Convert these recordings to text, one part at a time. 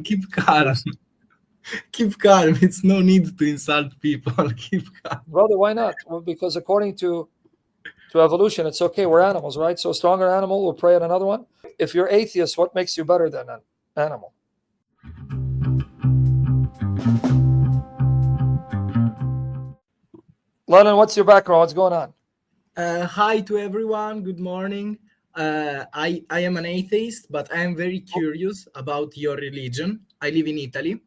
Keep calm. Keep calm. It's no need to insult people. Keep calm. Brother, why not? Well, because according to evolution, it's okay. We're animals, right? So a stronger animal will prey on another one. If you're atheist, what makes you better than an animal? Lennon, what's your background? What's going on? Hi to everyone. Good morning. I am an atheist, but I am very curious about your religion. I live in Italy.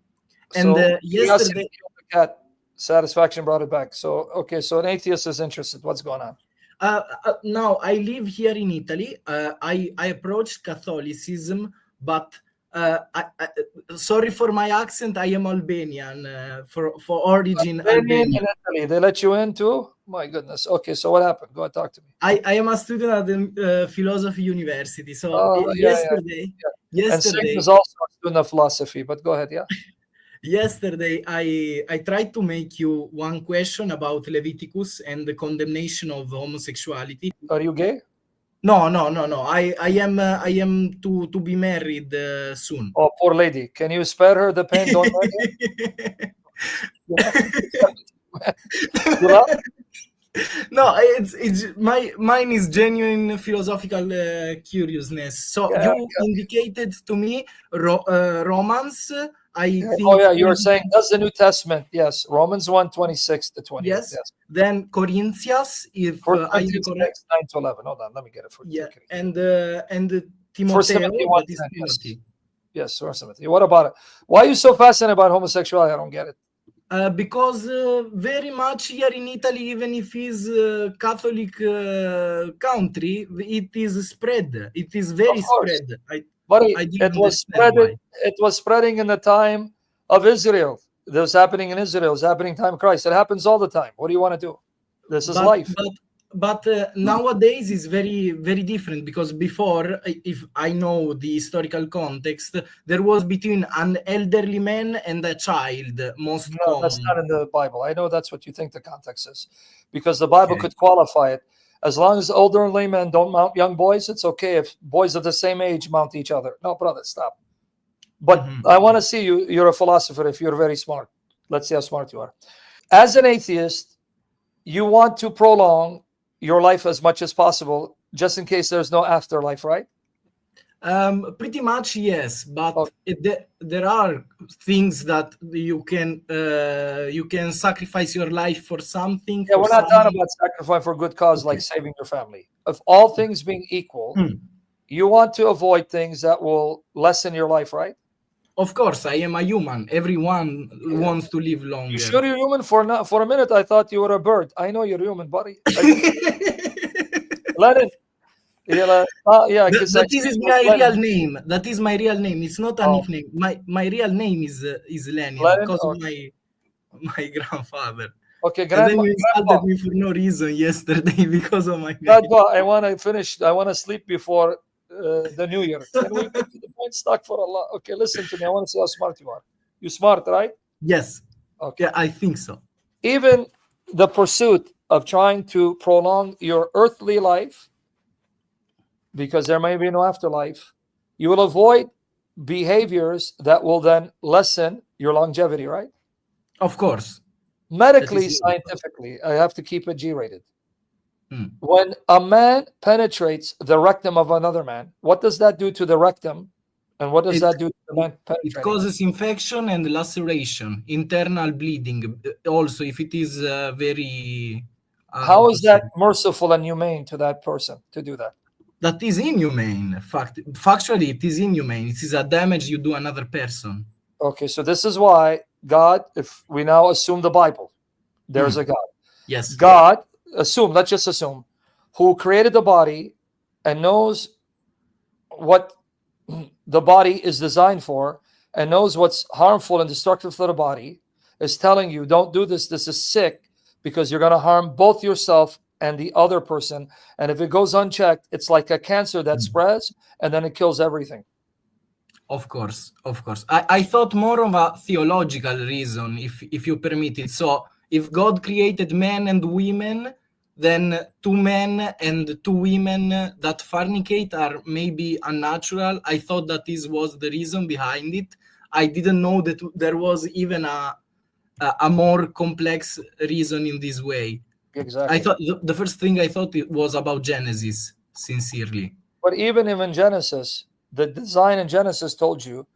And So yesterday, cat satisfaction brought it back. So okay, so an atheist is interested. What's going on? now I live here in Italy. I approached Catholicism, but sorry for my accent. I am Albanian for origin. Albanian. In Italy, they let you in too? My goodness. Okay, so what happened? Go and talk to me. I am a student at the philosophy university. So yesterday, and Sig is also a student of philosophy. But go ahead, yeah. Yesterday, I tried to make you one question about Leviticus and the condemnation of homosexuality. Are you gay? No. I am to be married soon. Oh, poor lady. Can you spare her the pain? Don't No, it's mine is genuine philosophical curiousness. So you indicated to me Romans. I think. Oh yeah, you're saying that's the New Testament. Yes, Romans 1:26 to 20. Yes. Then Corinthians, if I am correct, 9 to 11. Hold on, let me get it for you. Yeah, and Timothy. Yes, or Timothy. What about it? Why are you so fascinated about homosexuality? I don't get it. Because very much here in Italy, even if it's a Catholic country, it is spread. It is very spread. It was spreading in the time of Israel. This was happening in Israel. It was happening in the time of Christ. It happens all the time. What do you want to do? This is life. But nowadays is very, very different, because before, if I know the historical context, there was between an elderly man and a child most common. That's not in the Bible. I know that's what you think the context is, because the Bible could qualify it. As long as older and laymen don't mount young boys, it's okay if boys of the same age mount each other. No, brother, stop. But I want to see you. You're a philosopher if you're very smart. Let's see how smart you are. As an atheist, you want to prolong your life as much as possible, just in case there's no afterlife, right? Pretty much, yes. But there are things that you can sacrifice your life for something. Yeah, we're not talking about sacrifice for good cause, like saving your family. Of all things being equal, you want to avoid things that will lessen your life, right? Of course, I am a human. Everyone wants to live longer. You sure you're human? For a minute, I thought you were a bird. I know you're human, buddy. Lennon. That is my real name. That is my real name. It's not a nickname. My real name is Lenin because of my grandfather. Okay, and then you insulted me for no reason yesterday because of my name. Grandpa, I want to finish. I want to sleep before the New Year. Can we get to the point? Stuck for Allah. Okay, listen to me. I want to see how smart you are. You smart, right? Yes. Okay. Yeah, I think so. Even the pursuit of trying to prolong your earthly life, because there may be no afterlife, you will avoid behaviors that will then lessen your longevity, right? Of course. Medically, scientifically, I have to keep it G-rated. When a man penetrates the rectum of another man, what does that do to the rectum? And what does that do to the man penetrating? It causes infection and laceration, internal bleeding. Also, if it is very... How is that merciful and humane to that person to do that? That is inhumane. Factually, it is inhumane. It is a damage you do another person. Okay, so this is why God, if we now assume the Bible, there's a God. Yes. God, let's just assume, who created the body and knows what the body is designed for and knows what's harmful and destructive to the body, is telling you, don't do this. This is sick, because you're going to harm both yourself and the other person. And if it goes unchecked, it's like a cancer that spreads and then it kills everything. Of course, of course. I thought more of a theological reason, if you permit it. So if God created men and women, then two men and two women that fornicate are maybe unnatural. I thought that this was the reason behind it. I didn't know that there was even a more complex reason in this way. Exactly. I thought the first thing I thought it was about Genesis, sincerely. But even in Genesis, the design in Genesis told you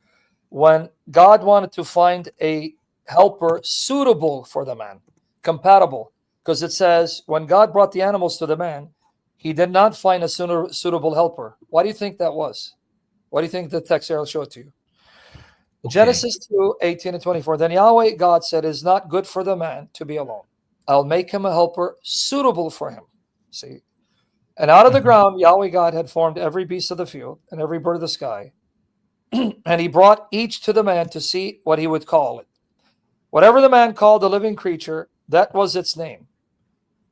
when God wanted to find a helper suitable for the man, compatible, because it says when God brought the animals to the man, he did not find a suitable helper. Why do you think that was? What do you think the text here will show it to you? Okay. Genesis 2:18-24. Then Yahweh God said, "It is not good for the man to be alone. I'll make him a helper suitable for him." See? And out of the ground, Yahweh God had formed every beast of the field and every bird of the sky. And he brought each to the man to see what he would call it. Whatever the man called the living creature, that was its name.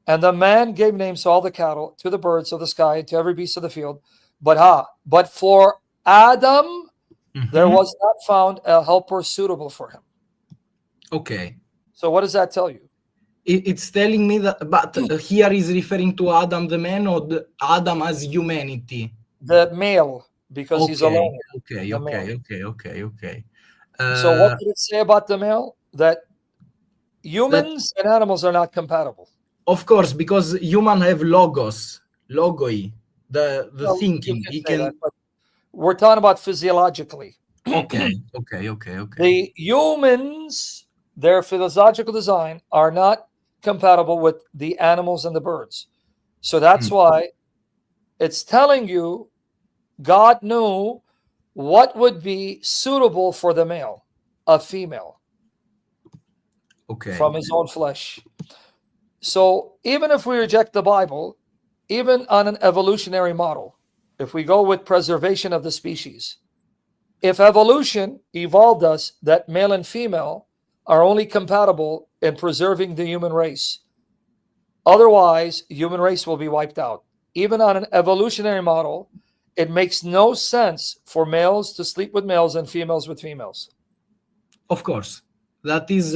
And the man gave names to all the cattle, to the birds of the sky, to every beast of the field. But for Adam, there was not found a helper suitable for him. Okay. So what does that tell you? It's telling me that, but here is referring to Adam the man or Adam as humanity? The male, because he's alone. Okay. So what did it say about the male? That humans and animals are not compatible. Of course, because humans have logoi, the thinking. He can. That, but we're talking about physiologically. Okay. The humans, their physiological design, are not compatible with the animals and the birds. So that's why it's telling you God knew what would be suitable for the male, a female. Okay. From his own flesh. So even if we reject the Bible, even on an evolutionary model, if we go with preservation of the species, if evolution evolved us that male and female are only compatible in preserving the human race, otherwise human race will be wiped out. Even on an evolutionary model, it makes no sense for males to sleep with males and females with females. Of course. That is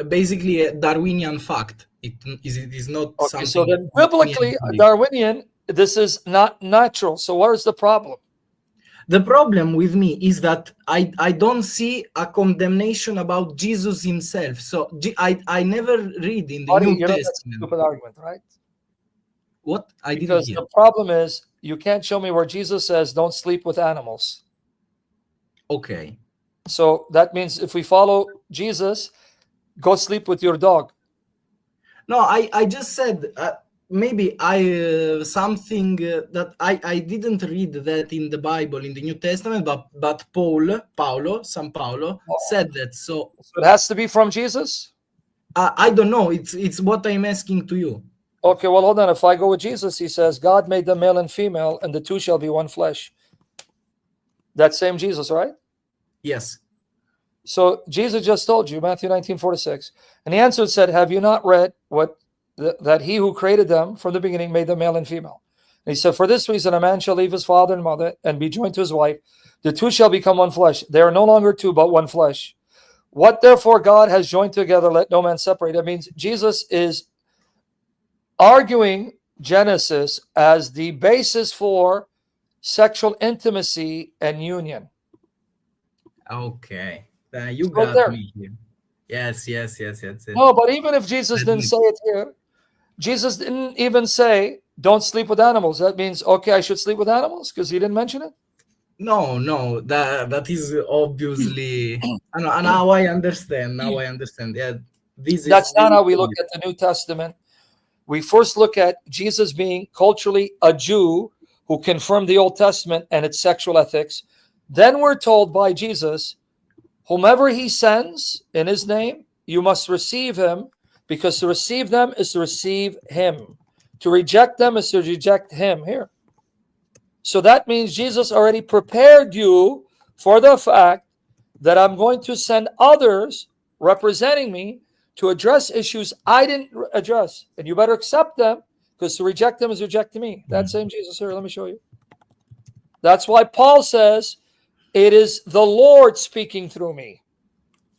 basically a Darwinian fact. It is not something. So then biblically, Darwinian, this is not natural. So where's the problem? The problem with me is that I don't see a condemnation about Jesus himself. So I never read in the New Testament. That's a stupid argument, right? What? Because the problem is you can't show me where Jesus says don't sleep with animals. Okay. So that means if we follow Jesus, go sleep with your dog. No, I just said maybe something that I didn't read that in the Bible in the New Testament, but San Paulo said that. So it has to be from Jesus? I don't know. It's what I'm asking to you. Okay, well, hold on. If I go with Jesus, he says, God made them male and female, and the two shall be one flesh. That same Jesus, right? Yes. So Jesus just told you, Matthew 19:46, and he answered, said, have you not read that he who created them from the beginning made them male and female? And he said, for this reason, a man shall leave his father and mother and be joined to his wife. The two shall become one flesh. They are no longer two, but one flesh. What therefore God has joined together, let no man separate. That means Jesus is arguing Genesis as the basis for sexual intimacy and union. Okay. You got me here. Yes. No, but even if Jesus didn't say it here, Jesus didn't even say, don't sleep with animals. That means, okay, I should sleep with animals because he didn't mention it? No, that is obviously, now I understand. Yeah, that's not how we look at the New Testament. We first look at Jesus being culturally a Jew who confirmed the Old Testament and its sexual ethics. Then we're told by Jesus, whomever he sends in his name, you must receive him, because to receive them is to receive him. To reject them is to reject him here. So that means Jesus already prepared you for the fact that I'm going to send others representing me to address issues I didn't address. And you better accept them, because to reject them is rejecting me. That same Jesus here, let me show you. That's why Paul says, it is the Lord speaking through me.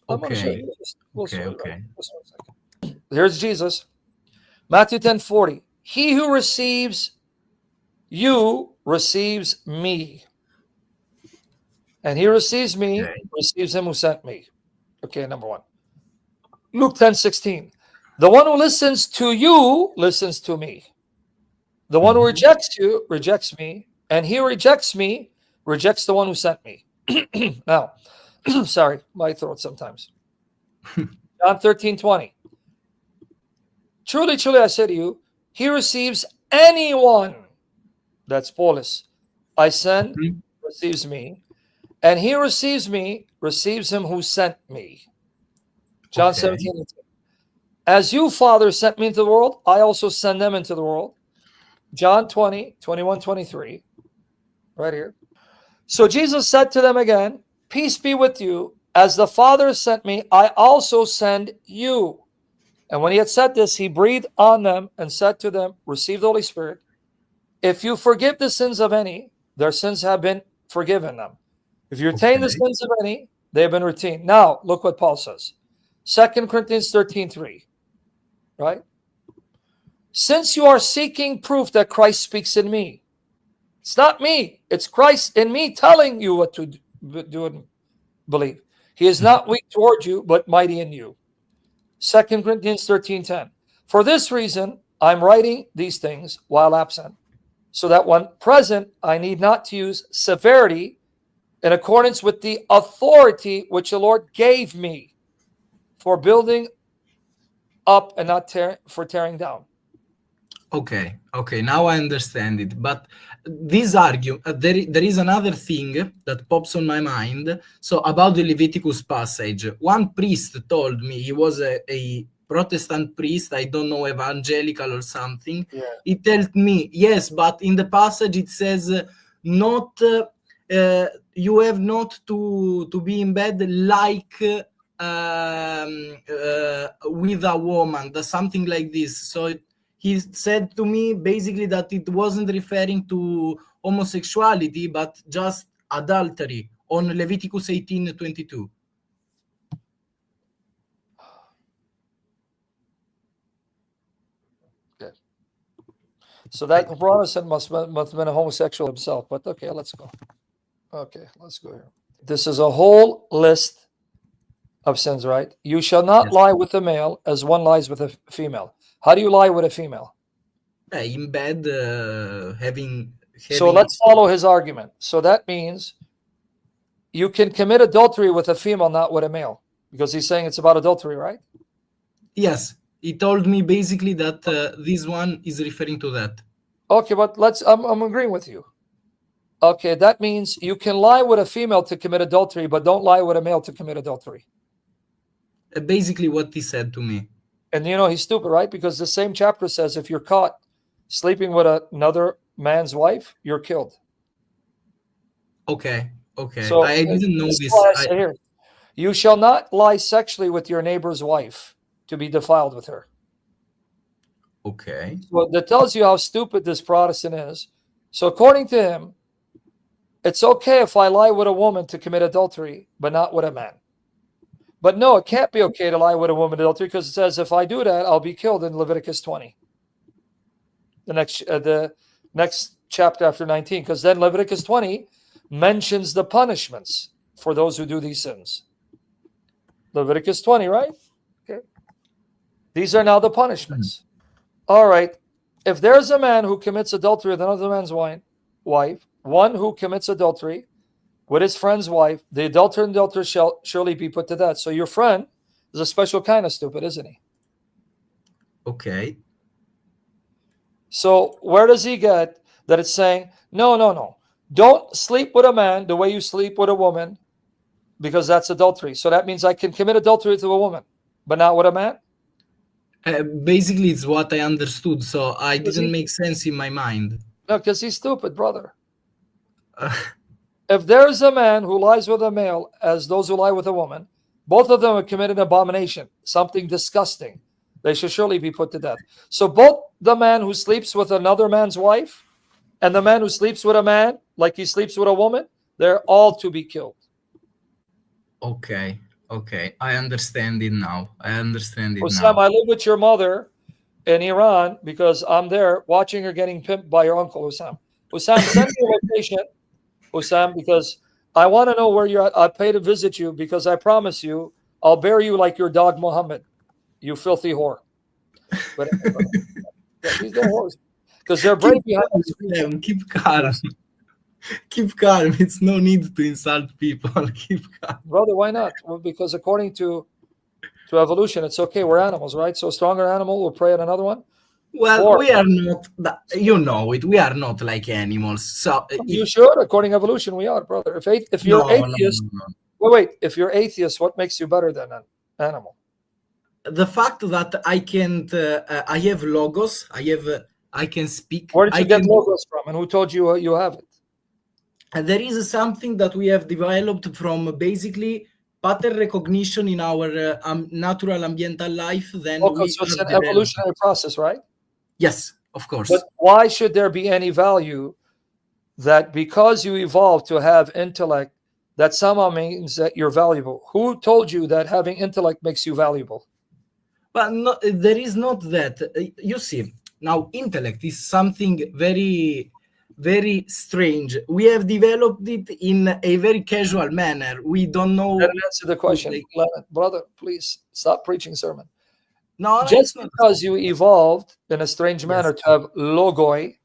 I'm going to show you this. Okay. Here's Jesus. Matthew 10:40. He who receives you receives me. And he receives me, receives him who sent me. Okay, number one. Luke 10:16. The one who listens to you listens to me. The one who rejects you rejects me, and he rejects me rejects the one who sent me. Now, sorry, my throat sometimes. John 13:20. Truly, truly, I say to you, he receives anyone, that's Paulus, I send, receives me, and he receives me, receives him who sent me. John 17:18. As you, Father, sent me into the world, I also send them into the world. John 20:21-23, right here. So Jesus said to them again, peace be with you. As the Father sent me, I also send you. And when he had said this, he breathed on them and said to them, receive the Holy Spirit. If you forgive the sins of any, their sins have been forgiven them. If you retain the sins of any, they have been retained. Now, look what Paul says. 2 Corinthians 13:3, right? Since you are seeking proof that Christ speaks in me, it's not me, it's Christ in me telling you what to do and believe. He is not weak toward you, but mighty in you. 2 Corinthians 13:10. For this reason, I'm writing these things while absent, so that when present, I need not to use severity in accordance with the authority which the Lord gave me for building up and not for tearing down. Okay, now I understand it. But this argument, there is another thing that pops on my mind. So about the Leviticus passage, one priest told me, he was a Protestant priest, I don't know, evangelical or something. Yeah. He told me, yes, but in the passage it says not, you have not to be in bed like with a woman, something like this. So he said to me basically that it wasn't referring to homosexuality, but just adultery on Leviticus 18:22. Okay. So that Protestant must have been a homosexual himself, but okay, let's go. Okay, let's go here. This is a whole list of sins, right? You shall not lie with a male as one lies with a female. How do you lie with a female? In bed, having... So let's follow his argument. So that means you can commit adultery with a female, not with a male, because he's saying it's about adultery, right? Yes, he told me basically that this one is referring to that. Okay, but I'm agreeing with you. Okay, that means you can lie with a female to commit adultery, but don't lie with a male to commit adultery. Basically what he said to me. And you know, he's stupid, right? Because the same chapter says if you're caught sleeping with another man's wife, you're killed. Okay. So I didn't know this. Here. You shall not lie sexually with your neighbor's wife to be defiled with her. Okay. So that tells you how stupid this Protestant is. So according to him, it's okay if I lie with a woman to commit adultery, but not with a man. But no, it can't be okay to lie with a woman adultery, because it says if I do that, I'll be killed in Leviticus 20. The next chapter after 19, because then Leviticus 20 mentions the punishments for those who do these sins. Leviticus 20, right? Okay. These are now the punishments. All right. If there's a man who commits adultery with another man's wife, one who commits adultery with his friend's wife, the adulterer and adulteress shall surely be put to death. So your friend is a special kind of stupid, isn't he? Okay. So where does he get that it's saying, no, don't sleep with a man the way you sleep with a woman, because that's adultery. So that means I can commit adultery to a woman, but not with a man? Basically, it's what I understood. So I didn't make sense in my mind. No, because he's stupid, brother. If there's a man who lies with a male as those who lie with a woman, both of them have committed an abomination, something disgusting. They should surely be put to death. So both the man who sleeps with another man's wife and the man who sleeps with a man, like he sleeps with a woman, they're all to be killed. Okay. I understand it now. Sam, I live with your mother in Iran because I'm there watching her getting pimped by your uncle, Hussam. Hussam, send me a location, Hussam, because I want to know where you're at. I pay to visit you because I promise you, I'll bury you like your dog Muhammad, you filthy whore. But yeah, these are whores because they're brave behind the screen. Keep calm. Keep calm. It's no need to insult people. Keep calm. Brother, why not? Well, because according to evolution, it's okay. We're animals, right? So a stronger animal will prey on another one. Well, we are not, you know it, we are not like animals. So you should, according to evolution, we are, brother. If you're atheist, wait, if you're atheist, what makes you better than an animal? The fact that I can't, I have logos, I can speak. Where did you get logos from, and who told you you have it? There is something that we have developed from basically pattern recognition in our natural ambiental life. Then so it's an evolutionary process, right? Yes, of course. But why should there be any value that because you evolved to have intellect, that somehow means that you're valuable? Who told you that having intellect makes you valuable? But no, there is not that. You see, now intellect is something very, very strange. We have developed it in a very casual manner. We don't know. That answer the question. Brother, please stop preaching sermon. No, just because you evolved in a strange manner to have logoi.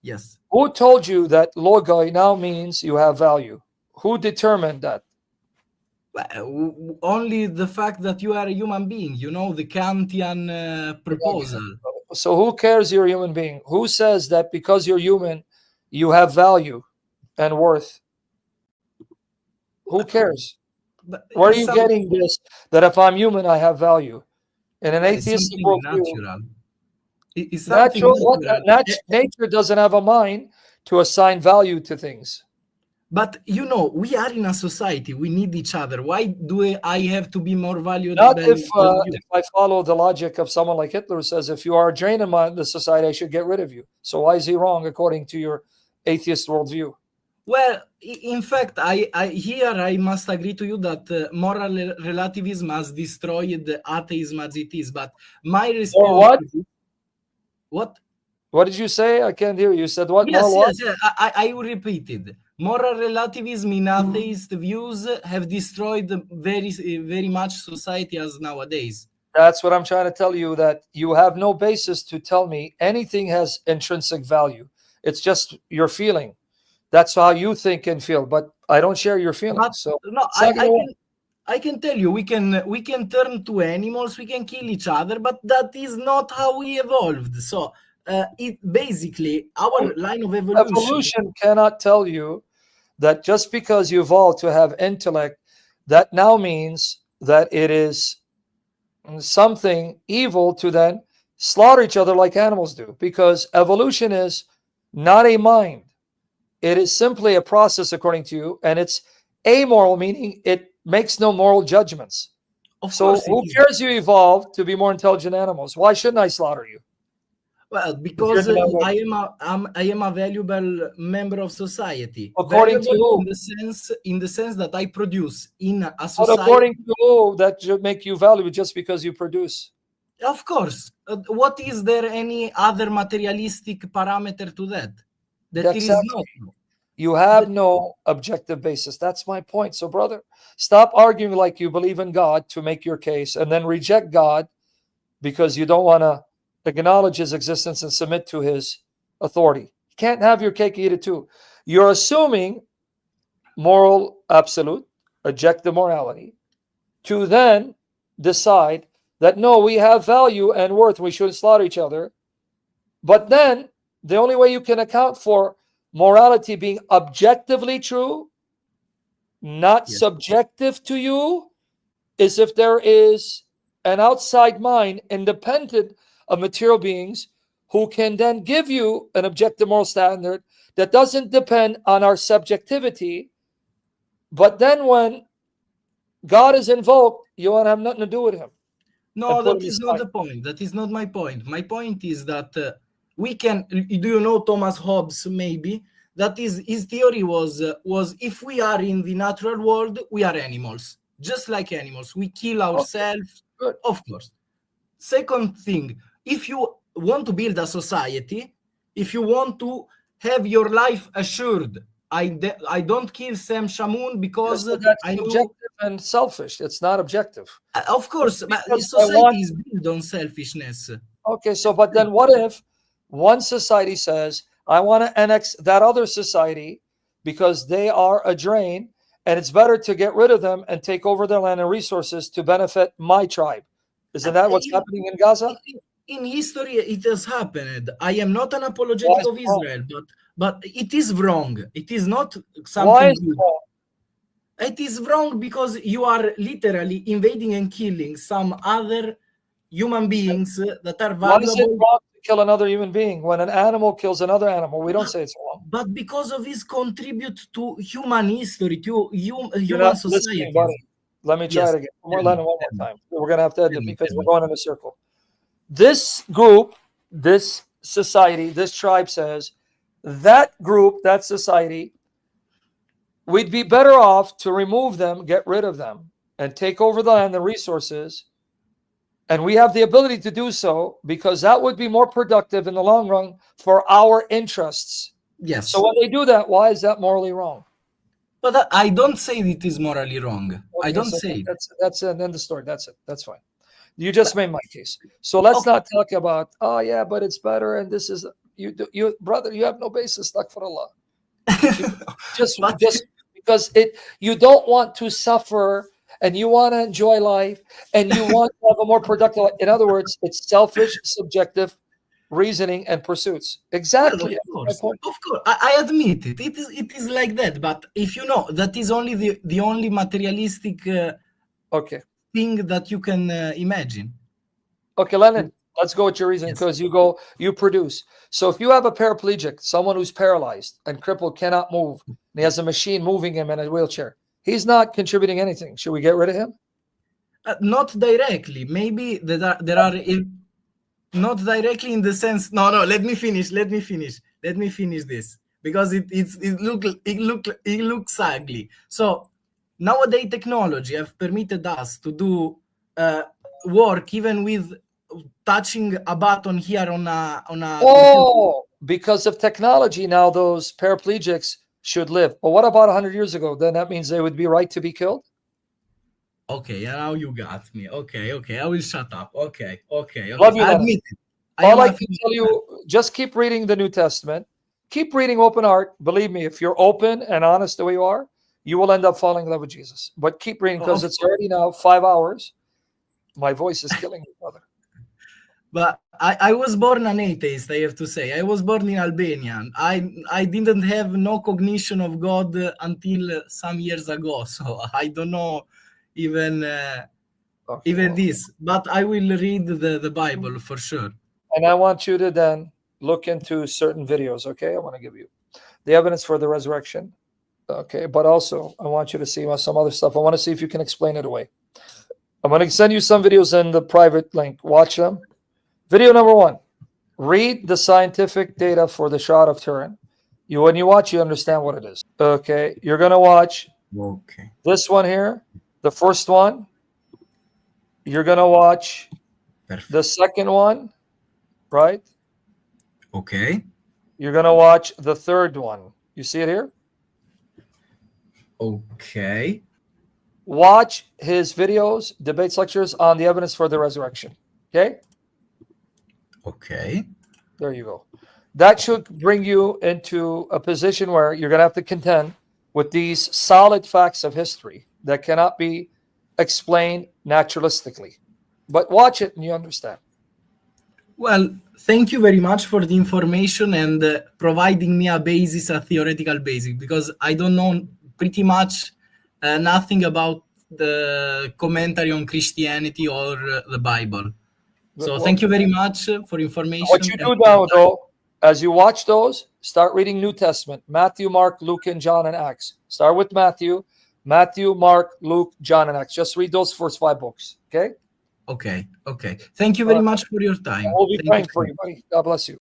Yes. Who told you that logoi now means you have value? Who determined that? Well, only the fact that you are a human being, you know, the Kantian proposal. So who cares you're a human being? Who says that because you're human, you have value and worth? Who cares? Where are you getting this, that if I'm human, I have value? In an atheistic worldview, nature doesn't have a mind to assign value to things. But you know, we are in a society. We need each other. Why do I have to be more valuable? Not if I follow the logic of someone like Hitler who says, if you are a drain in the society, I should get rid of you. So why is he wrong according to your atheist worldview? Well, in fact, I must agree to you that moral relativism has destroyed atheism as it is. But my response. What? What did you say? I can't hear you. You said what? Yes. I will repeat it. Moral relativism in atheist views have destroyed very, very much society as nowadays. That's what I'm trying to tell you, that you have no basis to tell me anything has intrinsic value. It's just your feeling. That's how you think and feel, but I don't share your feelings. So no, I can tell you, we can turn to animals, we can kill each other, but that is not how we evolved. So it basically our line of evolution cannot tell you that just because you evolved to have intellect, that now means that it is something evil to then slaughter each other like animals do, because evolution is not a mind. It is simply a process according to you, and it's amoral, meaning it makes no moral judgments. So who cares you evolved to be more intelligent animals? Why shouldn't I slaughter you? Well, because I am a valuable member of society. According to who? In the sense that I produce in a society. But according to who that should make you valuable just because you produce? Of course. What is there any other materialistic parameter to that? That is not. You have no objective basis. That's my point. So, brother, stop arguing like you believe in God to make your case, and then reject God because you don't want to acknowledge his existence and submit to his authority. You can't have your cake and eat it too. You're assuming moral absolute, objective morality, to then decide that no, we have value and worth, we shouldn't slaughter each other. But then the only way you can account for morality being objectively true, not subjective to you, is if there is an outside mind independent of material beings who can then give you an objective moral standard that doesn't depend on our subjectivity. But then when God is invoked, you want to have nothing to do with him. No, that is not the point. That is not my point. My point is that we can, do you know Thomas Hobbes maybe? That is, his theory was if we are in the natural world, we are animals. Just like animals. We kill ourselves, of course. Second thing, if you want to build a society, if you want to have your life assured I don't kill Sam Shamoun because So that's I know. subjective and selfish. It's not objective. Of course, but Because society is built on selfishness. Okay, so but then what if one society says, I want to annex that other society because they are a drain, and it's better to get rid of them and take over their land and resources to benefit my tribe? Isn't that what's happening in Gaza? In history, it has happened. I am not an apologetic of Israel, but it is wrong. It is not something Why is it good. wrong? It is wrong because you are literally invading and killing some other human beings that are Why is it valuable. wrong to kill another human being when an animal kills another animal? We don't say it's wrong. But because of his contribute to human history, to You're human not society. listening, buddy. Let me try Yes. it again. One more time. We're going to have to end it because Tell we're me. going in a circle. This group, this society, this tribe says that group, that society, we'd be better off to remove them, get rid of them, and take over the land and resources. And we have the ability to do so because that would be more productive in the long run for our interests. Yes. So when they do that, why is that morally wrong? But I don't say it is morally wrong. Okay, I don't so say it. that's the end of the story. That's it. That's fine. You just made my case. So let's not talk about, oh yeah, but it's better and this is you brother, you have no basis, astaghfirullah. just because you don't want to suffer and you want to enjoy life and you want to have a more productive life. In other words, it's selfish, subjective reasoning and pursuits. Exactly. Of course. I admit it. It is like that. But if you know that is only the only materialistic thing that you can imagine. Okay, Lennon, let's go with your reason because you produce. So if you have a paraplegic, someone who's paralyzed and crippled, cannot move, and he has a machine moving him in a wheelchair, he's not contributing anything. Should we get rid of him? Not directly. Maybe there are not directly in the sense. No. Let me finish this because it looks ugly. So nowadays technology have permitted us to do work even with touching a button here on a. Oh, because of technology now, those paraplegics should live. But what about 100 years ago? Then that means they would be right to be killed. Okay, now you got me. Okay, I will shut up. Okay. Love you, I admit it. All I can tell you, just keep reading the New Testament. Keep reading open heart. Believe me, if you're open and honest the way you are, you will end up falling in love with Jesus. But keep reading because it's already now 5 hours. My voice is killing me, brother. But I was born an atheist, I have to say. I was born in Albania. I didn't have no cognition of God until some years ago. So I don't know even this. But I will read the Bible for sure. And I want you to then look into certain videos, okay? I want to give you the evidence for the resurrection, okay? But also, I want you to see some other stuff. I want to see if you can explain it away. I'm going to send you some videos in the private link. Watch them. Video number 1. Read the scientific data for the Shroud of Turin. When you watch, you understand what it is. Okay, you're going to watch this one here, the first one. You're going to watch the second one, right? Okay. You're going to watch the third one. You see it here? Okay. Watch his videos, debates, lectures on the evidence for the resurrection. Okay? Okay. There you go. That should bring you into a position where you're going to have to contend with these solid facts of history that cannot be explained naturalistically. But watch it and you understand. Well, thank you very much for the information and providing me a basis, a theoretical basis, because I don't know pretty much nothing about the commentary on Christianity or the Bible. So thank you very much for information. What you do now, though, as you watch those, start reading New Testament, Matthew, Mark, Luke, and John, and Acts. Start with Matthew, Mark, Luke, John, and Acts. Just read those first 5 books, okay? Okay. Thank you very much for your time. We'll be praying for you, buddy. God bless you.